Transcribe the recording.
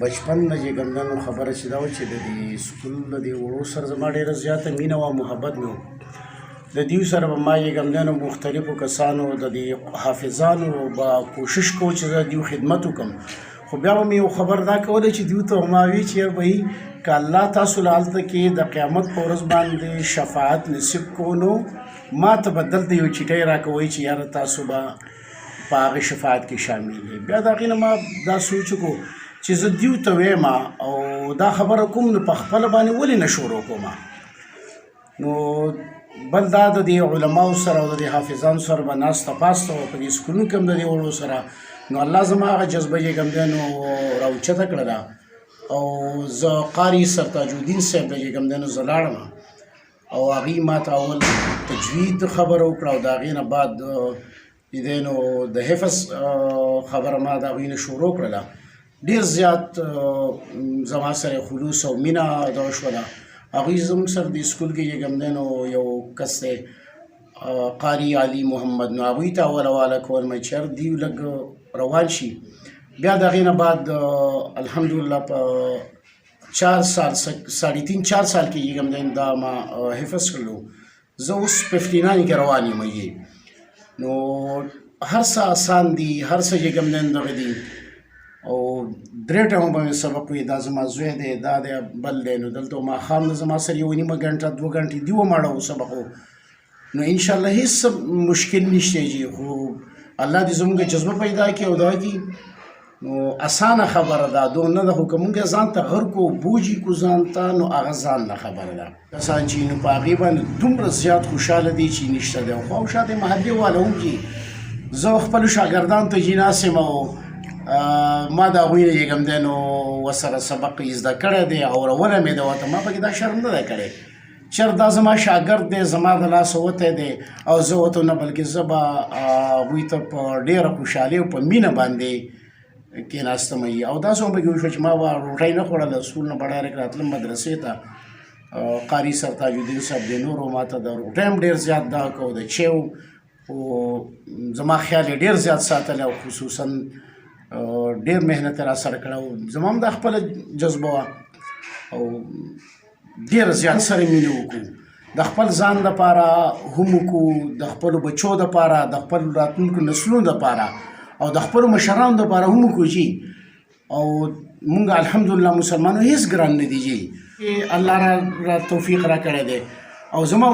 بچپن نه چې کوم دنو خبره چې دا و چې د دې سکول د دې وړو سره زما ډېره زیاته مینه او محبت مې و. د دوی سره به ما چې کوم دنو مختلفو کسانو د دې حافظانو به کوشش کوو چې د دوی خدمت وکړم. خو بیا به مې یو خبر دا کوله چې دوی ته ما وی چې بهی که الله تاسو له هلته کې د قیامت په ورځ باندې شفاعت نصیب کو نو ما ته به دلته یو چټۍ راکوئ چې یاره تاسو به په هغې شفاعت کې شامل یې. بیا د هغې نه ما دا سوچ وکړو چې زه دیو ته ویم او دا خبره کوم نو په خپله باندې ولې نه شروع کوم. نو بل دا د دې علماو سره او د دې حافظانو سره به ناسته پاسته وه په دې سکولونو کې هم د دې وړو سره. نو الله زما هغه جذبه چې کوم دی نو راوچته کړله او زه قاري سرتاج الدین صاحب ته چې کوم دی نو زه لاړم او هغوی ما ته اول تجوید خبره وکړه او د هغې نه بعد چې دی نو د حفظ خبره ما د هغوی نه شروع کړله. ډېر زیات زما سره خلوص او مینه دغه شوله. هغوی زموږ سره د سکول کې چې کوم دی نو یو کس دی قاری علي محمد، نو هغوی ته اول حواله کول مې چې دوی لږ روان شي. بیا د هغې نه بعد الحمدلله په 4 سال 3.5 سال کې چې کوم دی دا ما حفظ کړلو. زه اوس 59 کې روان یم. نو هر څه آسان دي، هر څه چې کوم دی دغه دي او 3 ټایمه به مې سبق وي. دا زما زوی دی، دا دی بل دی. نو دلته ماښام نه زما سره 1.5 غنټه 2 غنټې دي وماړو سبق. نو انشاءالله هېڅ مشکل نشته جي، خو الله دې زموږ جذبه پیدا کړي او دا کړي. نو اسانه خبره ده، دونه ده. خو که مونږ ځان ته غر کو بوجي کو ځان ته، نو هغه ځان نه خبره ده. کسان چې نو په هغې باندې دومره زیات خوشحاله دي چې نشته دی. خو شاته محلې والا هم چې زه خپلو شاګردانو ته چې ناست یم او ما د هغوی نه چې کوم دی نو ورسره سبق زده کړی دی او اورولی مې ده ورته، ما پکې دا شرم نه دی کړی. چېرته دا زما شاګرد دی، زما د لاسه وتی دی او زه ورته نه، بلکې زه به هغوی ته په ډېره خوشحالۍ او په مینه باندې کېناستم. او داسې هم پکې وشوه چې ما به روټۍ نه خوړله، سکول نه به ډایرکټ راتلم مدرسې ته. قاري سرتاج الدین صاحب دی نورو ما ته د روټۍ هم ډېر زیات دغه کو، د چیو خو زما خیال یې ډېر زیات ساتلی او خصوصا ډېر محنت یې را سره کړی او زما هم دا خپله جذبه وه او ډېر زیات سره مینه وکړو. د خپل ځان دپاره هم وکړو، د خپلو بچو دپاره، د خپلو راتلونکو نسلونو دپاره او د خپلو مشرانو دپاره هم وکړو جي. او مونږ الحمدلله مسلمانو هېڅ ګران نه دي جي، الله را توفیق را کړی دی. او زما